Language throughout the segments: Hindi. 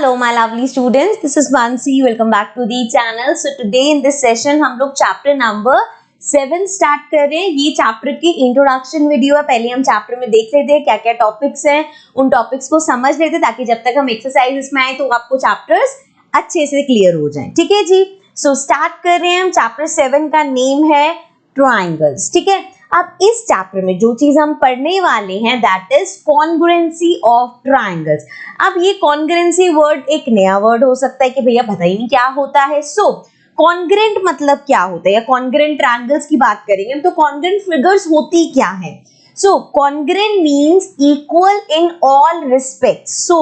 Hello my lovely students, this is Mansi. Welcome back to the channel. So today in this session हम लोग chapter number 7 start कर रहे हैं. ये chapter की introduction video है. पहले हम chapter में देख लेते हैं क्या क्या topics हैं, उन topics को समझ लेते हैं ताकि जब तक हम exercises में आए तो आपको chapters अच्छे से clear हो जाएं. ठीक है जी. So start कर रहे हैं हम. chapter 7 का name है triangles. ठीक है. अब इस चैप्टर में जो चीज हम पढ़ने वाले हैं that is congruency of triangles. अब ये कॉन्ग्रुएंसी वर्ड एक नया वर्ड हो सकता है कि भैया पता ही नहीं क्या होता है. सो कॉन्ग्रुएंट मतलब क्या होता है या कॉन्ग्रुएंट ट्राइंगल्स की बात करेंगे तो कॉन्ग्रुएंट फिगर्स होती क्या है. So congruent means equal in all respects. So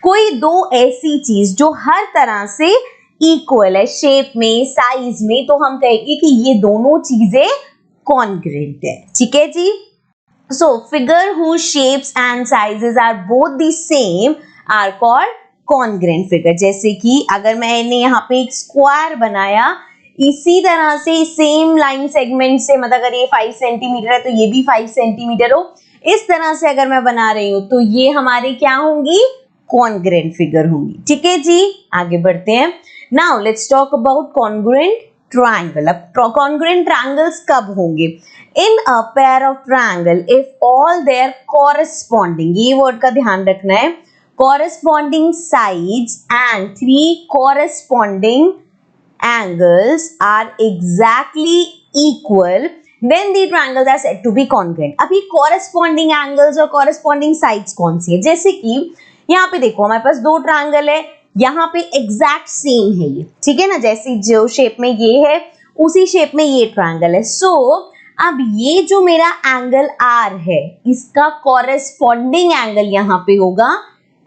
कोई दो ऐसी चीज जो हर तरह से इक्वल है, शेप में, साइज में, तो हम कहेंगे कि ये दोनों चीजें congruent है. ठीक है जी. So figure whose shapes and sizes are both the same are called congruent figure. जैसे कि अगर मैंने यहाँ पे एक स्क्वायर बनाया इसी तरह से सेम लाइन सेगमेंट से, मतलब अगर ये 5 सेंटीमीटर है तो ये भी 5 सेंटीमीटर हो, इस तरह से अगर मैं बना रही हूँ तो ये हमारे क्या होंगी, congruent figure होंगी. ठीक है जी. आगे बढ़ते हैं. Now let's talk about congruent triangle. अब कॉन्ग्रुएंट ट्राइंगल्स कब होंगे? In a pair of triangle if all their corresponding, ये वर्ड का ध्यान रखना है, corresponding sides and 3 corresponding angles are exactly equal then the triangles are said to be congruent. अभी कॉरेस्पॉन्डिंग एंगल्स और कॉरेस्पॉन्डिंग साइड्स कौन सी है? जैसे कि यहाँ पे देखो हमारे पास दो ट्राइंगल है, यहाँ पे एग्जैक्ट सेम है ये. ठीक है ना, जैसे जो शेप में ये है उसी शेप में ये ट्रायंगल है. सो अब ये जो मेरा एंगल आर है इसका कॉरेस्पॉन्डिंग एंगल यहाँ पे होगा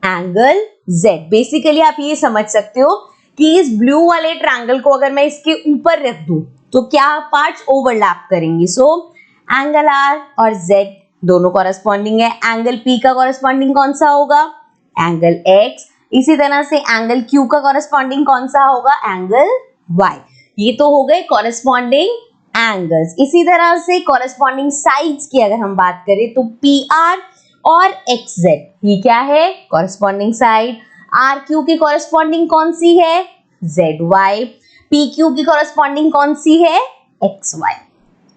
एंगल जेड. बेसिकली आप ये समझ सकते हो कि इस ब्लू वाले ट्रायंगल को अगर मैं इसके ऊपर रख दूं तो क्या पार्ट्स ओवरलैप करेंगे. सो एंगल आर और जेड दोनों कॉरेस्पॉन्डिंग है. एंगल पी का कॉरेस्पॉन्डिंग कौन सा होगा, एंगल एक्स. इसी तरह से एंगल क्यू का कॉरेस्पॉन्डिंग कौन सा होगा, एंगल वाई. ये तो हो गए कॉरेस्पॉन्डिंग एंगल्स. इसी तरह से कॉरेस्पॉन्डिंग साइड्स की अगर हम बात करें तो पी आर और एक्स जेड, ये क्या है, कॉरेस्पॉन्डिंग साइड. आर क्यू की कॉरेस्पॉन्डिंग कौन सी है, जेड वाई. पी क्यू की कॉरेस्पॉन्डिंग कौन सी है, X Y.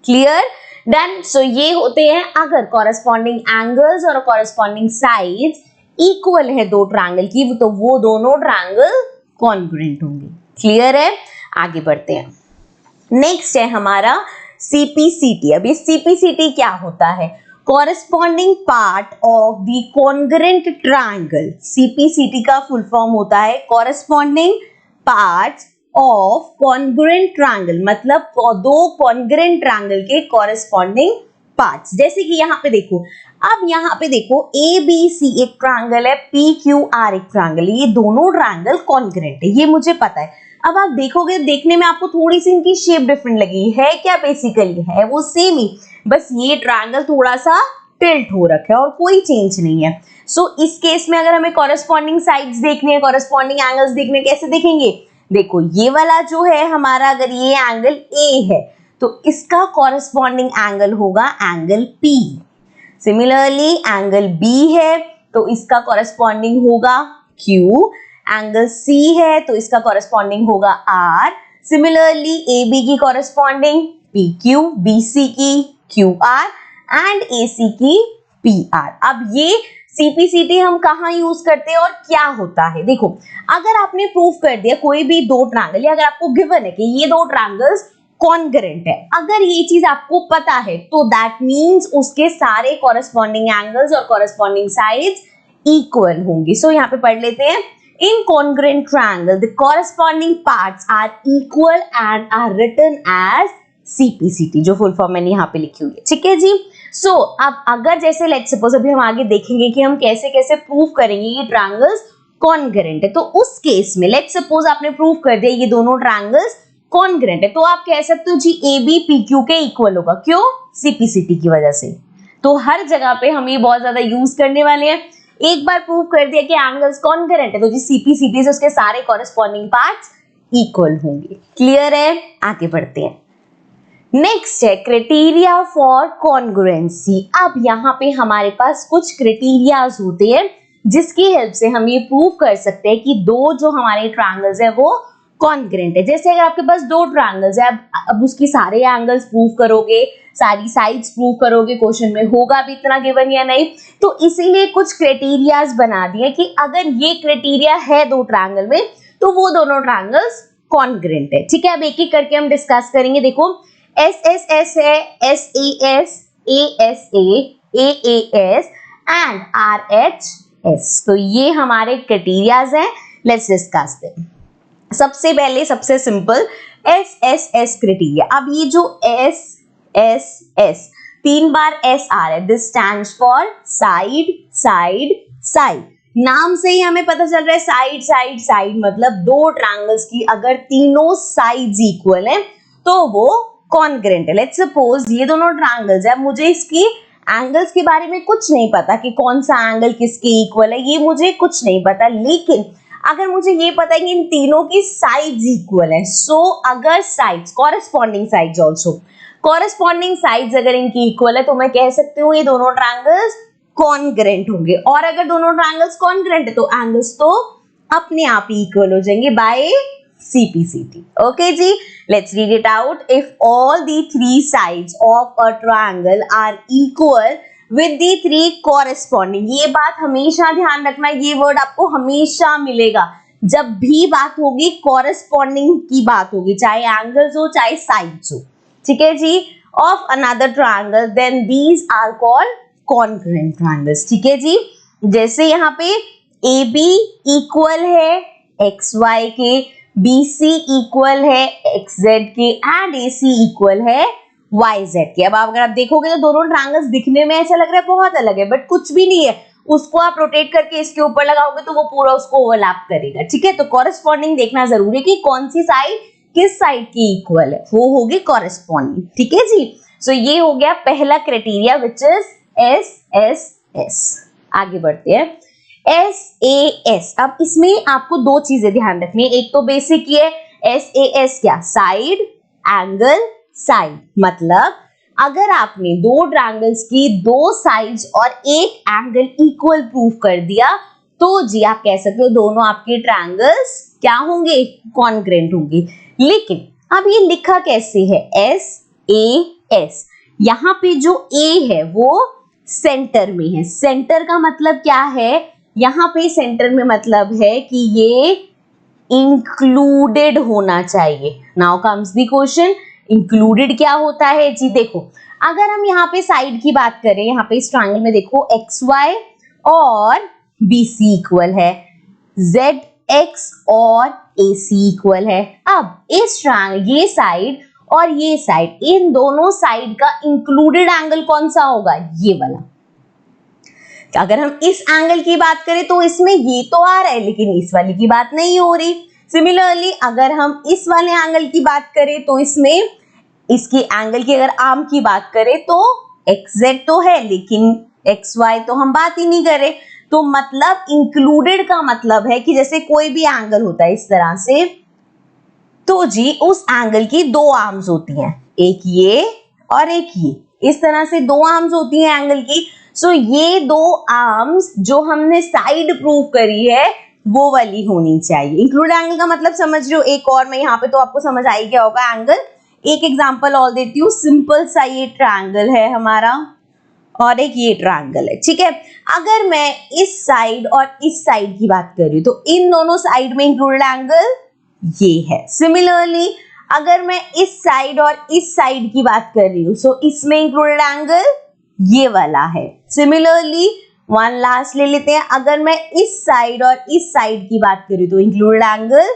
Clear, done. So ये होते हैं अगर कॉरेस्पॉन्डिंग एंगल्स और कॉरेस्पॉन्डिंग साइड्स इक्वल है दो ट्रायंगल की तो वो दोनों ट्रायंगल कॉन्ग्रुएंट होंगे. क्लियर है. आगे बढ़ते हैं. नेक्स्ट है हमारा सीपीसीटी. अब ये सीपीसीटी क्या होता है, corresponding part of the congruent triangle. CPCT का फुल फॉर्म होता है corresponding parts of congruent triangle, मतलब दो कॉन्ग्रुएंट ट्रायंगल के कॉरेस्पॉन्डिंग पार्ट्स. जैसे कि यहाँ पे देखो, अब यहाँ पे देखो ए बी सी एक ट्रायंगल है, पी क्यू आर एक ट्रायंगल है, ये दोनों ट्रायंगल कॉन्ग्रुएंट है, ये मुझे पता है. अब आप देखोगे देखने में आपको थोड़ी सी इनकी शेप डिफरेंट लगी है, क्या बेसिकली है वो सेम ही, बस ये ट्रायंगल थोड़ा सा टिल्ट हो रखा है और कोई चेंज नहीं है. सो इस केस में अगर हमें कॉरेस्पॉन्डिंग साइड्स देखने हैं, कॉरेस्पॉन्डिंग एंगल्स देखने, कैसे देखेंगे, देखो ये वाला जो है हमारा, अगर ये एंगल ए है तो इसका कॉरेस्पॉन्डिंग एंगल होगा angle P. Similarly angle B है तो इसका कॉरेस्पॉन्डिंग होगा क्यू. एंगल सी है तो इसका कॉरेस्पॉन्डिंग होगा आर. सिमिलरली ए बी की corresponding P Q, B C की Q R and A C की पी आर. अब ये सीपीसीटी हम कहाँ यूज करते हैं और क्या होता है, देखो अगर आपने प्रूफ कर दिया कोई भी दो ट्रायंगल या अगर आपको गिवन है कि ये दो ट्रायंगल्स कॉन्ग्रुएंट है, अगर ये चीज आपको पता है तो दैट मींस उसके सारे कॉरेस्पॉन्डिंग एंगल्स और कॉरेस्पॉन्डिंग साइड्स इक्वल होंगी. सो यहाँ पे पढ़ लेते हैं. In congruent triangle the corresponding parts are equal and are written as CPCT, जो फुल फॉर्म मैंने यहाँ पे लिखी हुई है. ठीक है जी. सो अब अगर जैसे लेट्स सपोज अभी हम आगे देखेंगे कि हम कैसे कैसे प्रूव करेंगे ये ट्रायंगल्स कॉन्ग्रुएंट है, तो उस केस में लेट्स सपोज आपने प्रूव कर दिया ये दोनों ट्रायंगल्स कॉन्ग्रुएंट है तो आप कह सकते हो जी ए बी पी क्यू के इक्वल होगा. क्यों, सीपीसीटी की वजह से. तो हर जगह पे हम ये बहुत ज्यादा यूज करने वाले हैं. एक बार प्रूव कर दिया कि एंगल्स कॉन्ग्रुएंट है तो जी सीपीसीटी से उसके सारे कॉरेस्पॉन्डिंग पार्ट्स इक्वल होंगे. क्लियर है. आगे बढ़ते हैं. नेक्स्ट है क्राइटेरिया फॉर कॉन्ग्रुएंसी. अब यहाँ पे हमारे पास कुछ क्राइटेरियाज होते हैं जिसकी हेल्प से हम ये प्रूव कर सकते हैं कि दो जो हमारे ट्रायंगल्स है वो कॉन्ग्रुएंट है। जैसे अगर आपके पास दो ट्रायंगल्स है, अब उसकी सारे एंगल्स प्रूव करोगे, सारी साइड्स प्रूव करोगे, क्वेश्चन में होगा भी इतना गिवन या नहीं। तो इसीलिए कुछ क्राइटेरियाज बना दिए कि अगर ये क्राइटेरिया है दो ट्रायंगल में तो वो दोनों ट्रायंगल्स कॉन्ग्रुएंट है। ठीक है, अब एक एक करके हम डिस्कस करेंगे। देखो एस एस एस है, S S S and R H S. तो ये हमारे क्राइटेरियाज हैं। Let's discuss them. सबसे पहले सबसे simple S S S criteria. अब ये जो एस एस एस 3 बार एस आ रहा है, this stands for side side side. नाम से ही हमें पता चल रहा है साइड साइड साइड मतलब दो ट्रायंगल्स की अगर तीनों साइड्स इक्वल है तो वो कॉन्ग्रुएंट है। लेट्स सपोज ये दोनों ट्रायंगल्स है, मुझे इसकी एंगल्स के बारे में कुछ नहीं पता कि कौन सा एंगल किसके इक्वल है, ये मुझे कुछ नहीं पता, लेकिन अगर मुझे ये पता है कि इन तीनों की साइड्स इक्वल है, सो अगर sides corresponding sides also corresponding sides अगर इनकी इक्वल है तो मैं कह सकती हूँ ये दोनों ट्रायंगल्स कॉन्ग्रुएंट होंगे। और अगर दोनों ट्रायंगल्स कॉन्ग्रुएंट है तो एंगल्स तो अपने आप ही इक्वल हो जाएंगे बाय CPCT। ओके जी, let's read it out. If all the three sides of a triangle are equal with the three corresponding. ये बात हमेशा ध्यान रखना, ये वर्ड आपको हमेशा मिलेगा जब भी बात होगी कॉरेस्पॉन्डिंग की बात होगी, चाहे एंगल्स हो चाहे साइड्स हो। ठीक है जी, of another triangle then these are called congruent triangles. ठीक है जी, जैसे यहाँ पे AB इक्वल है XY के, BC इक्वल है XZ के एंड AC इक्वल है YZ के। अब अगर आप देखोगे तो दोनों ट्रायंगल्स दिखने में ऐसा लग रहा है बहुत अलग है, बट कुछ भी नहीं है। उसको आप रोटेट करके इसके ऊपर लगाओगे तो वो पूरा उसको ओवरलैप करेगा। ठीक है, तो कॉरेस्पॉन्डिंग देखना जरूरी है कि कौन सी साइड किस साइड की इक्वल है, वो होगी कॉरेस्पॉन्डिंग। ठीक है जी, सो ये हो गया पहला क्राइटेरिया विच इज SSS। आगे बढ़ते हैं SAS। अब इसमें आपको दो चीजें ध्यान रखनी है, एक तो बेसिक ही है SAS क्या, साइड एंगल साइड। मतलब अगर आपने दो ट्रायंगल्स की दो साइड्स और एक एंगल इक्वल प्रूव कर दिया तो जी आप कह सकते हो दोनों आपके ट्रायंगल्स क्या होंगे, कॉन्ग्रुएंट होंगे। लेकिन अब ये लिखा कैसे है SAS। यहाँ पे जो A है वो सेंटर में है। सेंटर का मतलब क्या है, यहाँ पे सेंटर में मतलब है कि ये इंक्लूडेड होना चाहिए। Now comes the question, included क्या होता है जी। देखो अगर हम यहाँ पे साइड की बात करें, यहाँ पे इस ट्रायंगल में देखो XY और BC इक्वल है, ZX और AC इक्वल है। अब इस ट्रायंगल ये साइड और ये साइड, इन दोनों साइड का इंक्लूडेड एंगल कौन सा होगा, ये वाला। अगर हम इस एंगल की बात करें तो इसमें ये तो आ रहा है लेकिन इस वाली की बात नहीं हो रही। सिमिलरली अगर हम इस वाले एंगल की बात करें तो इसमें इसकी एंगल की अगर आर्म की बात करें तो XZ तो है लेकिन XY तो हम बात ही नहीं करें। तो मतलब इंक्लूडेड का मतलब है कि जैसे कोई भी एंगल होता है इस तरह से, तो जी उस एंगल की दो आर्म्स होती हैं, एक ये और एक ये, इस तरह से दो आर्म्स होती हैं एंगल की। सो ये दो आर्म्स जो हमने साइड प्रूव करी है वो वाली होनी चाहिए। इंक्लूड एंगल का मतलब समझ रहे हो। एक और मैं यहाँ पे तो आपको समझ आ ही गया होगा एंगल। एक एग्जांपल और देती हूँ, सिंपल सा ये ट्रायंगल है हमारा और एक ये ट्रायंगल है। ठीक है, अगर मैं इस साइड और इस साइड की बात कर रही हूँ तो इन दोनों साइड में इंक्लूडेड एंगल ये है। सिमिलरली अगर मैं इस साइड और इस साइड की बात कर रही हूँ सो इसमें इंक्लूडेड एंगल ये वाला है। सिमिलरली वन लास्ट ले लेते हैं, अगर मैं इस साइड और इस साइड की बात करूं तो इंक्लूडेड एंगल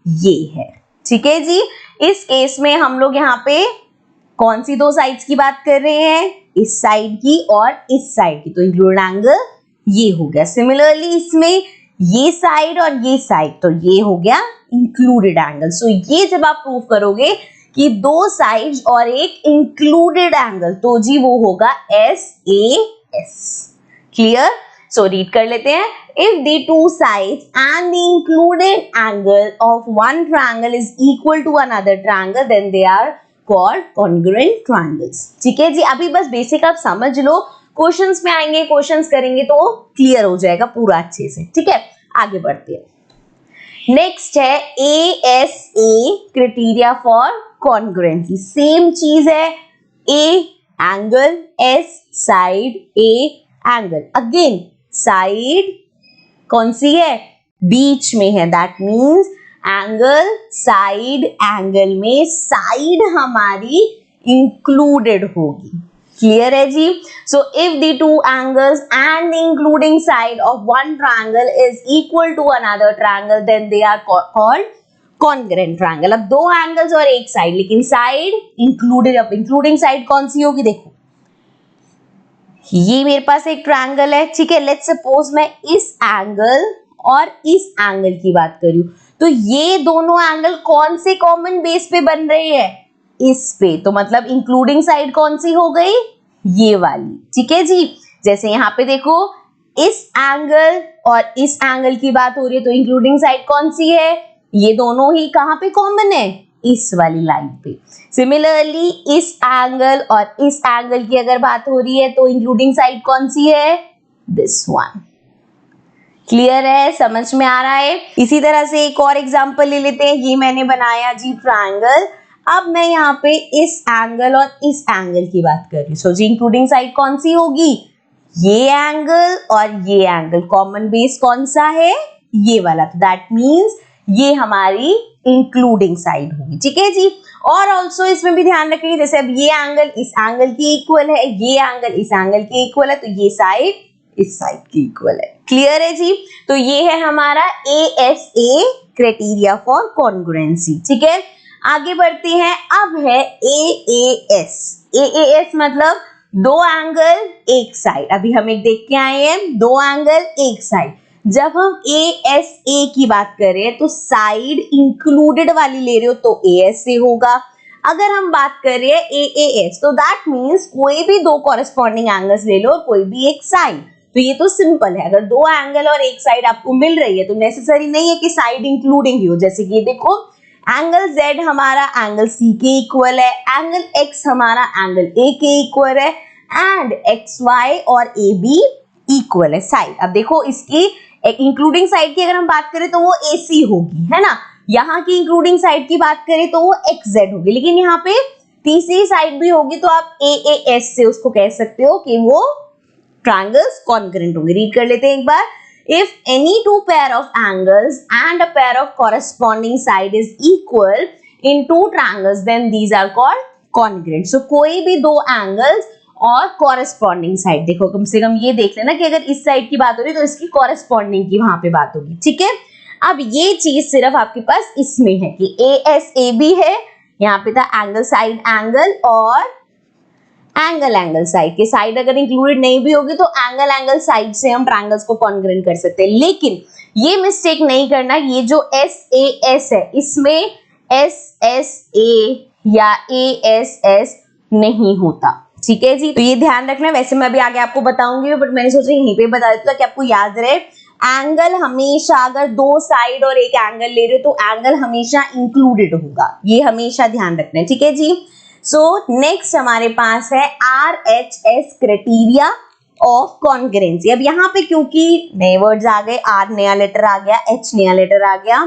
ये है। ठीक है जी, इस केस में हम लोग यहाँ पे कौन सी दो साइड्स की बात कर रहे हैं, इस साइड की और इस साइड की, तो इंक्लूडेड एंगल ये हो गया। सिमिलरली इसमें ये साइड और ये साइड, तो ये हो गया इंक्लूडेड एंगल। सो ये जब आप प्रूव करोगे कि दो साइड्स और एक इंक्लूडेड एंगल तो जी वो होगा SAS। क्लियर? सो रीड कर लेते हैं। If the two sides and the included angle of one triangle is equal to another triangle then they are called congruent triangles. ठीक है जी, अभी बस बेसिक आप समझ लो क्वेश्चंस में आएंगे, क्वेश्चंस करेंगे तो क्लियर हो जाएगा पूरा अच्छे से। ठीक है, आगे बढ़ते हैं। नेक्स्ट है ASA criteria for congruency. Same चीज है, A angle, S side, A angle. Again side कौन सी है, बीच में है, that means angle side, angle में साइड हमारी इंक्लूडेड होगी। क्लियर है जी। So if the two angles and including side of one triangle is equal to another triangle then they are called congruent triangle. अब दो एंगल्स और एक साइड, लेकिन साइड इंक्लूडेड। अब इंक्लूडिंग साइड कौन सी होगी, देखो ये मेरे पास एक ट्रायंगल है, ठीक है। लेट्स सपोज मैं इस एंगल और इस एंगल की बात कर रही हूं, तो ये दोनों एंगल कौन से कॉमन बेस पे बन रहे हैं, इस पे। तो मतलब इंक्लूडिंग साइड कौन सी हो गई, ये वाली। ठीक है जी। जैसे यहाँ पे देखो इस एंगल और इस एंगल की बात हो रही है, तो इंक्लूडिंग साइड कौन सी है, ये दोनों ही कहां पे कॉमन है, इस वाली लाइन पे। सिमिलरली इस एंगल और इस एंगल की अगर बात हो रही है, तो इंक्लूडिंग साइड कौन सी है, दिस वन। क्लियर है, समझ में आ रहा है। इसी तरह से एक और एग्जांपल ले लेते हैं। ये मैंने बनाया जी ट्रायंगल। अब मैं यहाँ पे इस एंगल और इस एंगल की बात कर रही हूँ। सो जी इंक्लूडिंग साइड कौन सी होगी, ये एंगल और ये एंगल। कॉमन बेस कौन सा है, ये वाला। तो दैट मीन्स ये हमारी इंक्लूडिंग साइड होगी। ठीक है जी। और ऑल्सो इसमें भी ध्यान रखिए, जैसे अब ये एंगल इस एंगल की इक्वल है, ये एंगल इस एंगल की इक्वल है, तो ये साइड इस साइड की इक्वल है। क्लियर है जी। तो ये है हमारा ASA क्राइटेरिया फॉर कॉन्ग्रुएंसी। ठीक है, आगे बढ़ते हैं। अब है AAS। AAS मतलब दो एंगल एक साइड। अभी हम एक देख के आए हैं, दो एंगल एक साइड। जब हम ASA की बात करें तो साइड इंक्लूडेड वाली ले रहे हो तो ASA होगा। अगर हम बात करें AAS तो दैट मीन्स कोई भी दो कॉरेस्पॉन्डिंग एंगल्स ले लो और कोई भी एक साइड। तो ये तो सिंपल है, अगर दो एंगल और एक साइड आपको मिल रही है तो नेसेसरी नहीं है कि साइड इंक्लूडिंग ही हो। जैसे कि ये देखो एंगल Z हमारा एंगल C के इक्वल है, एंगल X हमारा एंगल A के इक्वल है, एंड XY और AB इक्वल है साइड। अब देखो इसकी इंक्लूडिंग साइड की अगर हम बात करें तो वो AC होगी, है ना। यहाँ की इंक्लूडिंग साइड की बात करें तो वो XZ होगी, लेकिन यहाँ पे तीसरी साइड भी होगी तो आप AAS से उसको कह सकते हो कि वो ट्रायंगल्स कॉन्ग्रुएंट होंगे। रीड कर लेते हैं एक बार। If any two pair of angles and a pair of corresponding side is equal in two triangles, then these are called congruent. So कोई भी दो angles और corresponding side, देखो कम से कम ये देख लेना कि अगर इस साइड की बात हो रही है तो इसकी corresponding की वहां पे बात होगी। ठीक है, अब ये चीज सिर्फ आपके पास इसमें है कि ASAB है, यहाँ पे था एंगल साइड एंगल और एंगल एंगल साइड के साइड अगर इंक्लूडेड नहीं भी होगी तो एंगल एंगल साइड से हम ट्रायंगल्स को कॉन्ग्रुएंट कर सकते हैं। लेकिन ये मिस्टेक नहीं करना, ये जो SAS है इसमें SSA या ASS नहीं होता। ठीक है जी, तो ये ध्यान रखना। वैसे मैं अभी आगे आपको बताऊंगी, बट मैंने सोचा यहीं पे बता देता कि आपको याद रहे। एंगल हमेशा अगर दो साइड और एक एंगल ले रहे हो तो एंगल हमेशा इंक्लूडेड होगा, ये हमेशा ध्यान रखना है। ठीक है जी। सो नेक्स्ट हमारे पास है RHS क्राइटेरिया ऑफ कॉन्ग्रुएंसी। अब यहाँ पे क्योंकि नए वर्ड्स आ गए, R नया लेटर आ गया, H नया लेटर आ गया।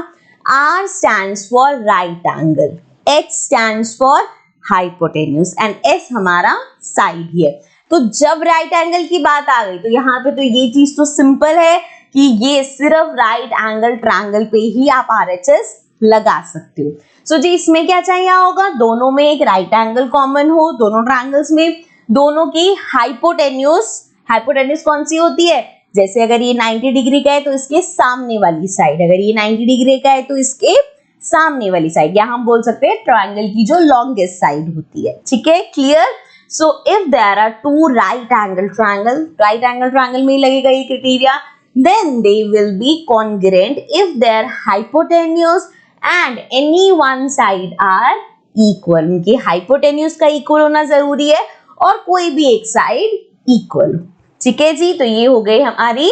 R stands for right angle, H stands for hypotenuse and S हमारा साइड है। तो जब राइट एंगल की बात आ गई तो यहाँ पे तो ये चीज तो सिंपल है कि ये सिर्फ राइट एंगल ट्रायंगल पे ही आप RHS लगा सकते हो। सो जी इसमें क्या चाहिए होगा, दोनों में एक राइट एंगल कॉमन हो, दोनों ट्रायंगल्स में दोनों की हाइपोटेन्यूज कौन सी होती है, जैसे अगर ये 90 डिग्री का है तो इसके सामने वाली साइड, अगर ये 90 डिग्री का है तो इसके सामने वाली साइड, या हम बोल सकते हैं ट्रायंगल की जो लॉन्गेस्ट साइड होती है। ठीक है, clear. So if there are two right angle triangle में ही लगेगा ये criteria, then they will be congruent if their hypotenuse and any one side are equal. उनकी hypotenuse का equal होना जरूरी है और कोई भी एक साइड equal। ठीक है जी, तो ये हो गई हमारी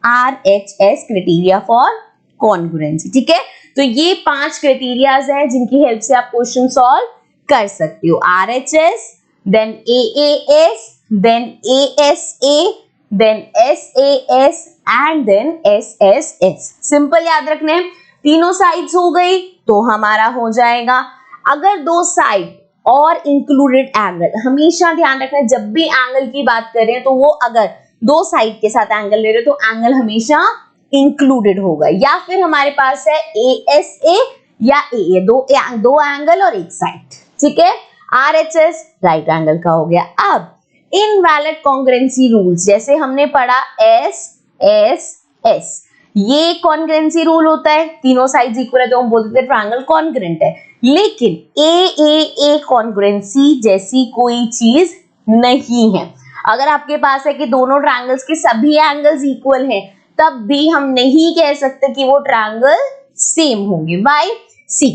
RHS क्राइटेरिया फॉर कॉन्ग्रुएंसी। ठीक है, तो ये 5 क्राइटेरियाज हैं जिनकी हेल्प से आप क्वेश्चन सॉल्व कर सकते हो। RHS, then AAS, then ASA, then SAS and then SSS। Simple याद रखना है, तीनों साइड्स हो गई तो हमारा हो जाएगा। अगर दो साइड और इंक्लूडेड एंगल, हमेशा ध्यान रखना है जब भी एंगल की बात करें तो वो अगर दो साइड के साथ एंगल ले रहे तो एंगल हमेशा इंक्लूडेड होगा। या फिर हमारे पास है ASA या AA, दो एंगल और एक साइड, ठीक है। RHS राइट एंगल का हो गया। अब इनवैलिड कॉन्ग्रुएंसी रूल्स, जैसे हमने पढ़ा SSS, ये कॉन्ग्रुएंसी रूल होता है, तीनों साइड्स इक्वल है तो हम बोलते हैं ट्रायंगल कॉन्ग्रुएंट है। लेकिन AAA कॉन्ग्रुएंसी जैसी कोई चीज नहीं है। अगर आपके पास है कि दोनों ट्रायंगल्स के सभी एंगल्स इक्वल हैं, तब भी हम नहीं कह सकते कि वो ट्रायंगल सेम होंगे। बाय सी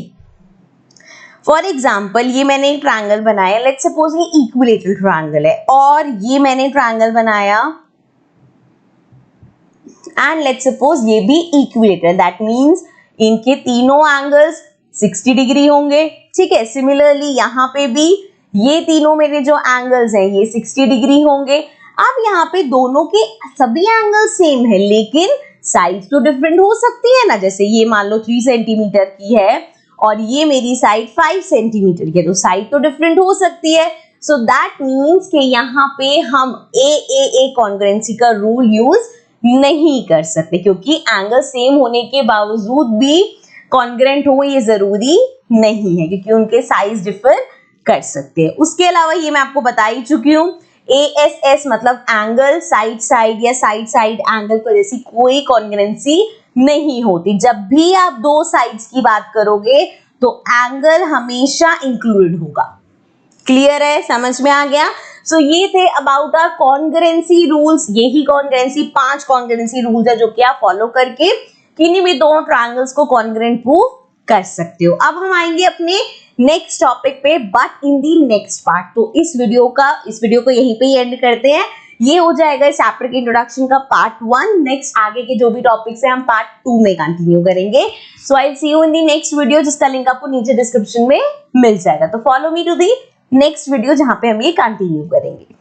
फॉर एग्जाम्पल, ये मैंने एक ट्रायंगल बनाया, लेट्स सपोज ये इक्विलेटरल ट्रायंगल है, और ये मैंने ट्रायंगल बनाया एंड लेट्स सपोज ये भी इक्विलेटरल, दैट मींस इनके तीनों एंगल्स 60 डिग्री होंगे, ठीक है। सिमिलरली यहाँ पे भी ये तीनों मेरे जो एंगल्स हैं ये 60 डिग्री होंगे। अब यहाँ पे दोनों के सभी एंगल सेम है, लेकिन साइड तो डिफरेंट हो सकती है ना। जैसे ये मान लो 3 सेंटीमीटर की है और ये मेरी साइड 5 सेंटीमीटर की है, तो साइड तो डिफरेंट हो सकती है। सो दैट मीन्स कि यहाँ पे हम AAA कॉन्ग्रुएंसी का रूल यूज नहीं कर सकते, क्योंकि एंगल सेम होने के बावजूद भी कॉन्ग्रुएंट हो ये जरूरी नहीं है, क्योंकि उनके साइज डिफर कर सकते हैं। उसके अलावा ये मैं आपको बता ही चुकी हूँ, ASS मतलब एंगल साइड साइड या साइड साइड एंगल को जैसी कोई कॉन्ग्रुएंसी नहीं होती। जब भी आप दो साइड्स की बात करोगे तो एंगल हमेशा इंक्लूडेड होगा। क्लियर है, समझ में आ गया। सो ये थे अबाउट आवर कॉन्ग्रुएंसी रूल्स। यही कॉन्ग्रुएंसी 5 कॉन्ग्रुएंसी रूल्स है जो कि आप फॉलो करके किन्हीं भी दो ट्रायंगल्स को कॉन्ग्रुएंट प्रूव कर सकते हो। अब हम आएंगे अपने नेक्स्ट टॉपिक पे, but in the next part. तो इस वीडियो को यहीं पे ही एंड करते हैं। ये हो जाएगा इस चैप्टर के इंट्रोडक्शन का पार्ट 1। नेक्स्ट आगे के जो भी टॉपिक्स हैं हम पार्ट 2 में कंटिन्यू करेंगे। So I will see you in the next video, जिसका लिंक आपको नीचे डिस्क्रिप्शन में मिल जाएगा। तो follow me to the next video जहां पे हम ये कंटिन्यू करेंगे।